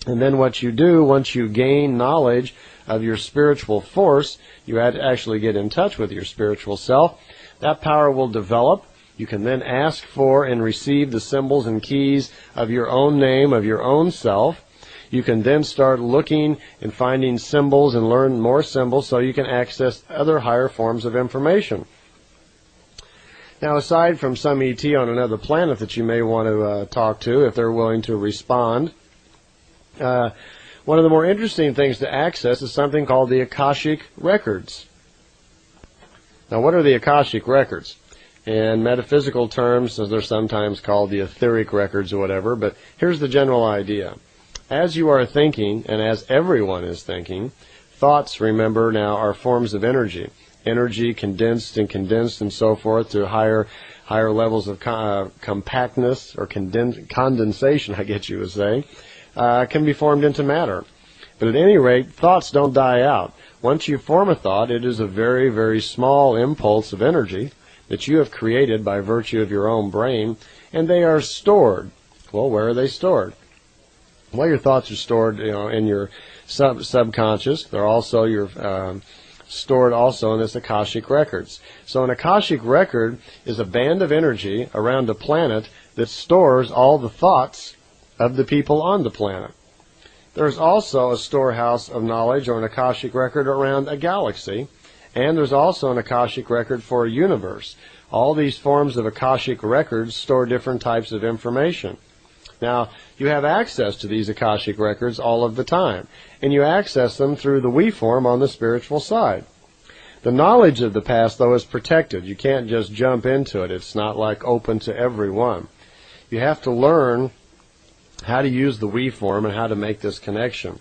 And then what you do, once you gain knowledge of your spiritual force, you actually get in touch with your spiritual self. That power will develop. You can then ask for and receive the symbols and keys of your own name, of your own self. You can then start looking and finding symbols and learn more symbols so you can access other higher forms of information. Now, aside from some ET on another planet that you may want to talk to, if they're willing to respond, one of the more interesting things to access is something called the Akashic Records. Now, what are the Akashic Records? In metaphysical terms, they're sometimes called the etheric records or whatever, but here's the general idea. As you are thinking, and as everyone is thinking, thoughts, remember now, are forms of energy. Energy condensed and so forth to higher levels of compactness or condensation, I guess you would say, can be formed into matter. But at any rate, thoughts don't die out. Once you form a thought, it is a very, very small impulse of energy that you have created by virtue of your own brain, and they are stored. Well, where are they stored? Well, your thoughts are stored, in your subconscious. They're also stored also in this Akashic Records. So an Akashic Record is a band of energy around a planet that stores all the thoughts of the people on the planet. There's also a storehouse of knowledge or an Akashic Record around a galaxy, and there's also an Akashic Record for a universe. All these forms of Akashic Records store different types of information. Now, you have access to these Akashic Records all of the time, and you access them through the we form on the spiritual side. The knowledge of the past, though, is protected. You can't just jump into it. It's not like open to everyone. You have to learn how to use the we form and how to make this connection.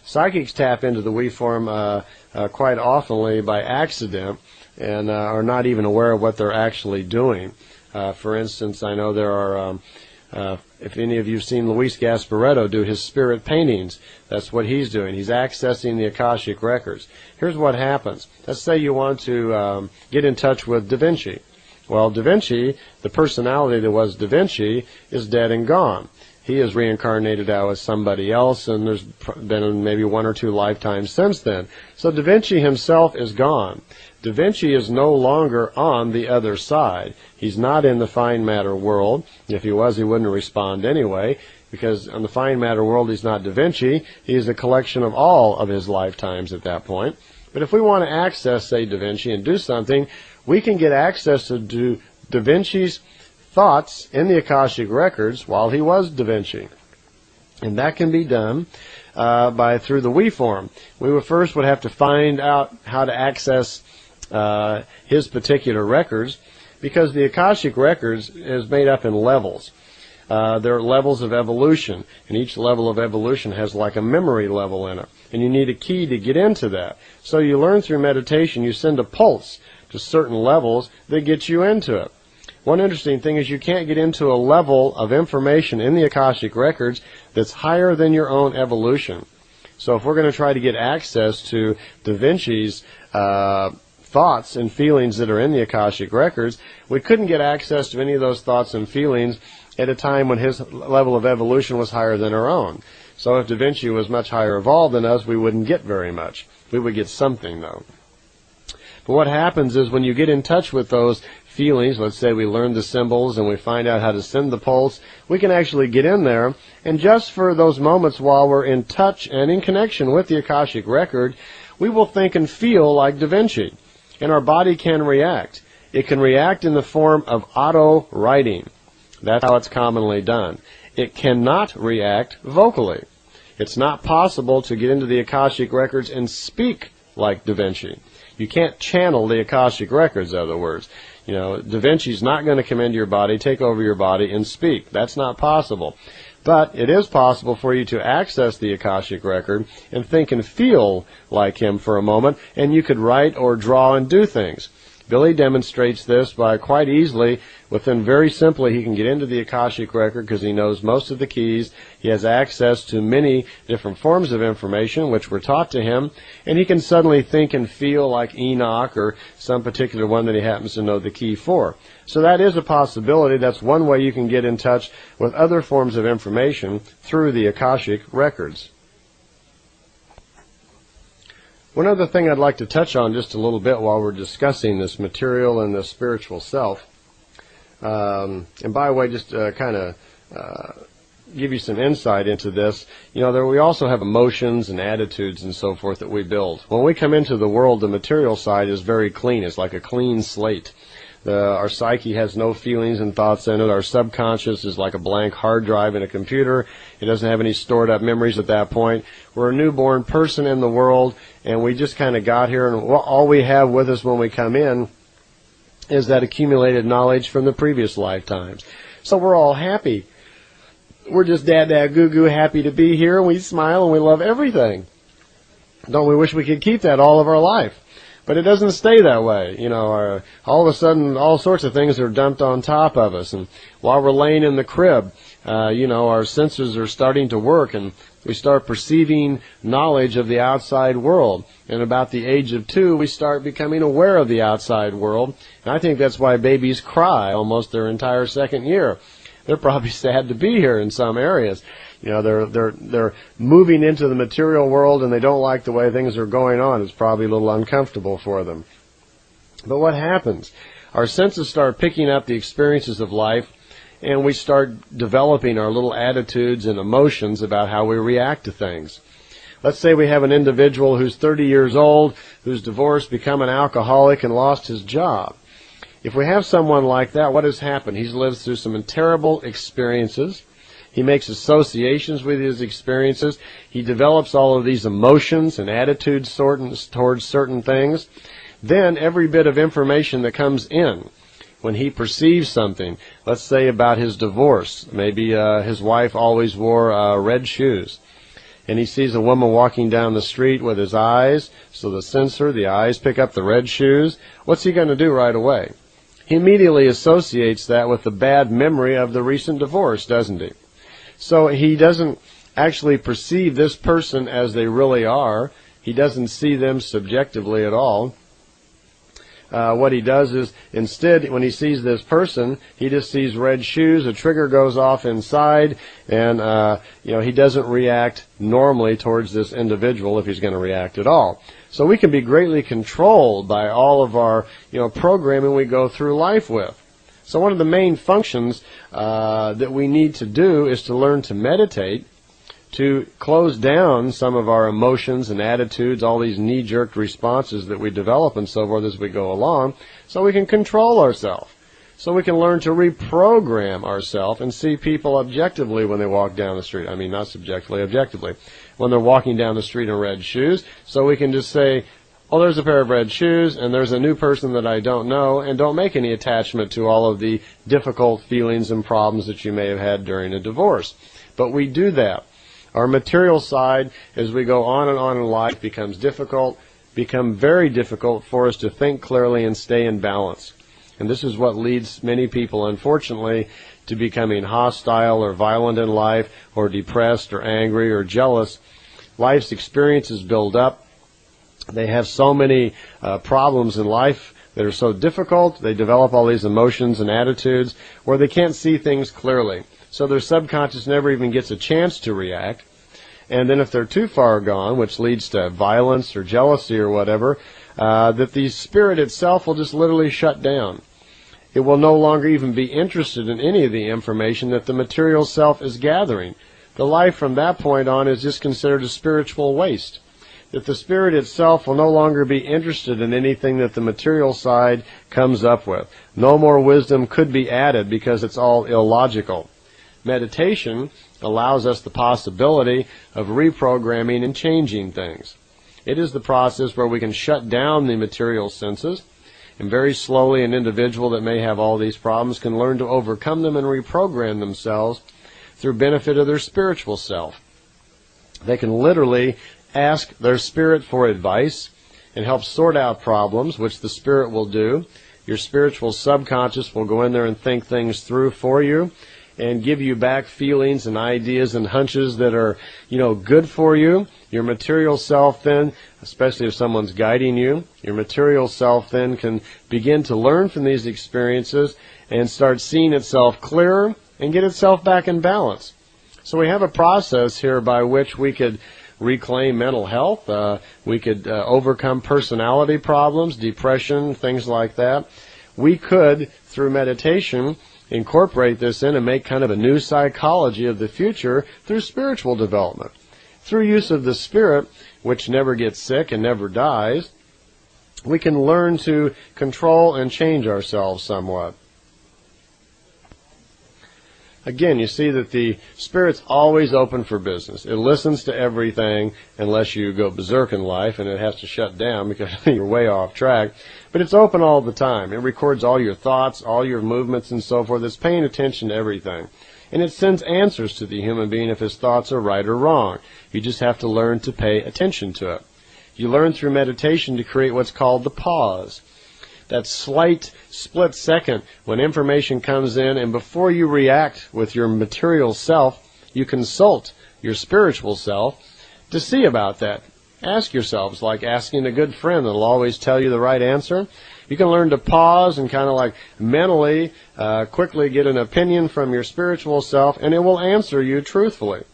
Psychics tap into the we form quite oftenly by accident and are not even aware of what they're actually doing. For instance, I know there are... if any of you have seen Luis Gasparetto do his spirit paintings, that's what he's doing. He's accessing the Akashic Records. Here's what happens. Let's say you want to get in touch with Da Vinci. Well, Da Vinci, the personality that was Da Vinci, is dead and gone. He is reincarnated out as somebody else, and there's been maybe 1 or 2 lifetimes since then. So Da Vinci himself is gone. Da Vinci is no longer on the other side. He's not in the fine matter world. If he was, he wouldn't respond anyway, because on the fine matter world, he's not Da Vinci. He's a collection of all of his lifetimes at that point. But if we want to access, say, Da Vinci and do something, we can get access to Da Vinci's thoughts in the Akashic Records while he was Da Vinci. And that can be done through the we form. We would have to find out how to access his particular records, because the Akashic Records is made up in levels. There are levels of evolution, and each level of evolution has like a memory level in it, and you need a key to get into that. So you learn through meditation, you send a pulse to certain levels that gets you into it. One interesting thing is you can't get into a level of information in the Akashic Records that's higher than your own evolution. So if we're going to try to get access to Da Vinci's thoughts and feelings that are in the Akashic Records, we couldn't get access to any of those thoughts and feelings at a time when his level of evolution was higher than our own. So if Da Vinci was much higher evolved than us, we wouldn't get very much. We would get something, though. But what happens is when you get in touch with those feelings, let's say we learn the symbols and we find out how to send the pulse, we can actually get in there, and just for those moments while we're in touch and in connection with the Akashic Record, we will think and feel like Da Vinci, and our body can react. It can react in the form of auto-writing. That's how it's commonly done. It cannot react vocally. It's not possible to get into the Akashic Records and speak like Da Vinci. You can't channel the Akashic Records, in other words. Da Vinci's not going to come into your body, take over your body, and speak. That's not possible. But it is possible for you to access the Akashic Record and think and feel like him for a moment, and you could write or draw and do things. Billy demonstrates this by quite easily, very simply, he can get into the Akashic record because he knows most of the keys. He has access to many different forms of information which were taught to him, and he can suddenly think and feel like Enoch or some particular one that he happens to know the key for. So that is a possibility. That's one way you can get in touch with other forms of information through the Akashic records. One other thing I'd like to touch on just a little bit while we're discussing this material and the spiritual self, and by the way, just kind of give you some insight into this, we also have emotions and attitudes and so forth that we build. When we come into the world, the material side is very clean. It's like a clean slate. Our psyche has no feelings and thoughts in it. Our subconscious is like a blank hard drive in a computer. It doesn't have any stored up memories at that point. We're a newborn person in the world, and we just kind of got here, and all we have with us when we come in is that accumulated knowledge from the previous lifetimes. So we're all happy. We're just goo-goo happy to be here, and we smile and we love everything. Don't we wish we could keep that all of our life? But it doesn't stay that way. All of a sudden, all sorts of things are dumped on top of us. And while we're laying in the crib, our senses are starting to work, and we start perceiving knowledge of the outside world. And about the age of 2, we start becoming aware of the outside world. And I think that's why babies cry almost their entire second year. They're probably sad to be here in some areas. They're moving into the material world, and they don't like the way things are going on. It's probably a little uncomfortable for them. But what happens? Our senses start picking up the experiences of life, and we start developing our little attitudes and emotions about how we react to things. Let's say we have an individual who's 30 years old, who's divorced, become an alcoholic, and lost his job. If we have someone like that, what has happened? He's lived through some terrible experiences. He makes associations with his experiences. He develops all of these emotions and attitudes towards certain things. Then every bit of information that comes in, when he perceives something, let's say about his divorce, maybe his wife always wore red shoes, and he sees a woman walking down the street with his eyes, so the eyes pick up the red shoes. What's he going to do right away? He immediately associates that with the bad memory of the recent divorce, doesn't he? So he doesn't actually perceive this person as they really are. He doesn't see them subjectively at all. What he does is, instead, when he sees this person, he just sees red shoes, a trigger goes off inside, and he doesn't react normally towards this individual if he's going to react at all. So we can be greatly controlled by all of our programming we go through life with. So one of the main functions that we need to do is to learn to meditate, to close down some of our emotions and attitudes, all these knee-jerk responses that we develop and so forth as we go along, so we can control ourselves. So we can learn to reprogram ourselves and see people objectively when they walk down the street. I mean, not subjectively, objectively. When they're walking down the street in red shoes, so we can just say, oh, there's a pair of red shoes, and there's a new person that I don't know, and don't make any attachment to all of the difficult feelings and problems that you may have had during a divorce. But we do that. Our material side, as we go on and on in life, become very difficult for us to think clearly and stay in balance. And this is what leads many people, unfortunately, to becoming hostile or violent in life, or depressed or angry or jealous. Life's experiences build up. They have so many problems in life that are so difficult. They develop all these emotions and attitudes where they can't see things clearly. So their subconscious never even gets a chance to react. And then if they're too far gone, which leads to violence or jealousy or whatever, that the spirit itself will just literally shut down. It will no longer even be interested in any of the information that the material self is gathering. The life from that point on is just considered a spiritual waste. That the spirit itself will no longer be interested in anything that the material side comes up with. No more wisdom could be added because it's all illogical. Meditation allows us the possibility of reprogramming and changing things. It is the process where we can shut down the material senses, and very slowly an individual that may have all these problems can learn to overcome them and reprogram themselves through benefit of their spiritual self. They can literally ask their spirit for advice, and help sort out problems, which the Spirit will do. Your spiritual subconscious will go in there and think things through for you and give you back feelings and ideas and hunches that are, good for you. Your material self then, especially if someone's guiding you, your material self then can begin to learn from these experiences and start seeing itself clearer and get itself back in balance. So we have a process here by which we could reclaim mental health. We could overcome personality problems, depression, things like that. We could, through meditation, incorporate this in and make kind of a new psychology of the future through spiritual development. Through use of the Spirit, which never gets sick and never dies, we can learn to control and change ourselves somewhat. Again, you see that the Spirit's always open for business. It listens to everything unless you go berserk in life and it has to shut down because you're way off track. But it's open all the time. It records all your thoughts, all your movements and so forth. It's paying attention to everything. And it sends answers to the human being if his thoughts are right or wrong. You just have to learn to pay attention to it. You learn through meditation to create what's called the pause. That slight split second when information comes in, and before you react with your material self, you consult your spiritual self to see about that. Ask yourselves, like asking a good friend that'll always tell you the right answer. You can learn to pause and kind of like mentally quickly get an opinion from your spiritual self, and it will answer you truthfully.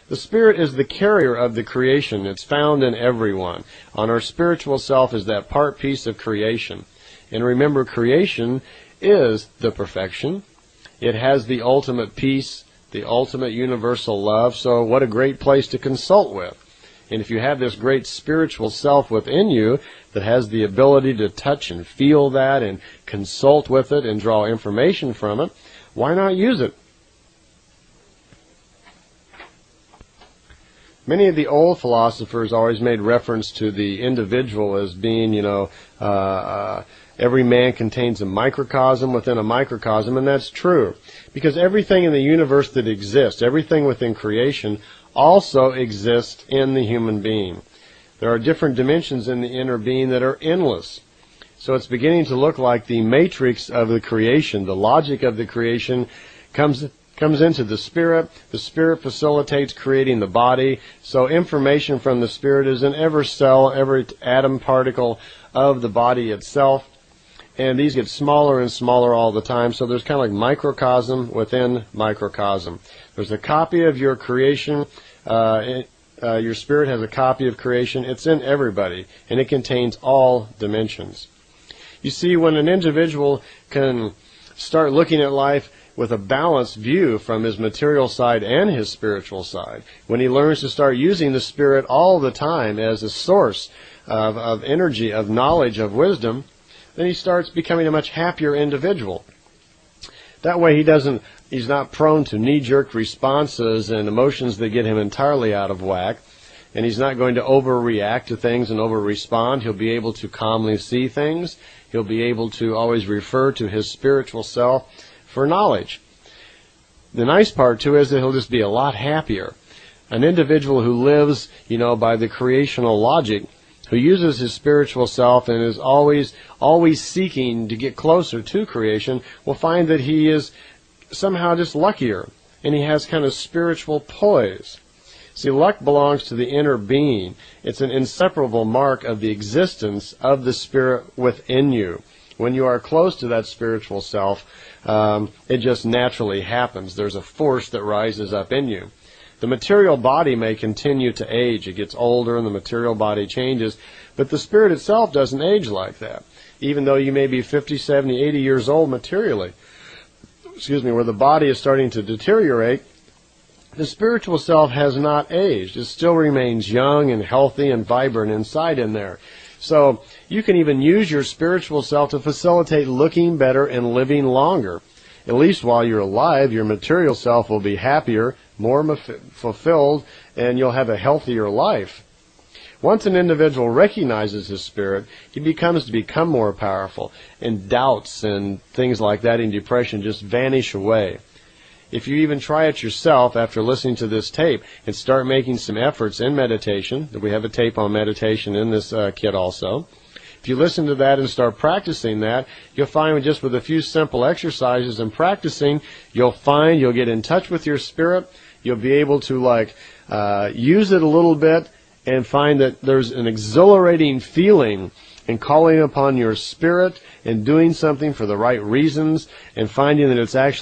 The Spirit is the carrier of the creation. It's found in everyone. On our spiritual self is that part piece of creation. And remember, creation is the perfection. It has the ultimate peace, the ultimate universal love. So what a great place to consult with. And if you have this great spiritual self within you that has the ability to touch and feel that and consult with it and draw information from it, why not use it? Many of the old philosophers always made reference to the individual as being, every man contains a microcosm within a microcosm, and that's true. Because everything in the universe that exists, everything within creation, also exists in the human being. There are different dimensions in the inner being that are endless. So it's beginning to look like the matrix of the creation, the logic of the creation comes into the Spirit. The Spirit facilitates creating the body. So information from the Spirit is in every cell, every atom particle of the body itself. And these get smaller and smaller all the time. So there's kind of like microcosm within microcosm. There's a copy of your creation. Your Spirit has a copy of creation. It's in everybody. And it contains all dimensions. You see, when an individual can start looking at life with a balanced view from his material side and his spiritual side, when he learns to start using the Spirit all the time as a source of energy, of knowledge, of wisdom, then he starts becoming a much happier individual. That way he's not prone to knee-jerk responses and emotions that get him entirely out of whack, and he's not going to overreact to things and over-respond. He'll be able to calmly see things. He'll be able to always refer to his spiritual self for knowledge. The nice part, too, is that he'll just be a lot happier. An individual who lives, by the creational logic, who uses his spiritual self and is always seeking to get closer to creation, will find that he is somehow just luckier, and he has kind of spiritual poise. See, luck belongs to the inner being. It's an inseparable mark of the existence of the Spirit within you. When you are close to that spiritual self, it just naturally happens. There's a force that rises up in you. The material body may continue to age. It gets older and the material body changes, but the Spirit itself doesn't age like that. Even though you may be 50, 70, 80 years old materially, where the body is starting to deteriorate, the spiritual self has not aged. It still remains young and healthy and vibrant inside in there. So you can even use your spiritual self to facilitate looking better and living longer. At least while you're alive, your material self will be happier, more fulfilled, and you'll have a healthier life. Once an individual recognizes his Spirit, he becomes to become more powerful, and doubts and things like that in depression just vanish away. if you even try it yourself after listening to this tape and start making some efforts in meditation, we have a tape on meditation in this kit also. If you listen to that and start practicing that, you'll find just with a few simple exercises and practicing, you'll get in touch with your spirit. You'll be able to use it a little bit and find that there's an exhilarating feeling in calling upon your spirit and doing something for the right reasons and finding that it's actually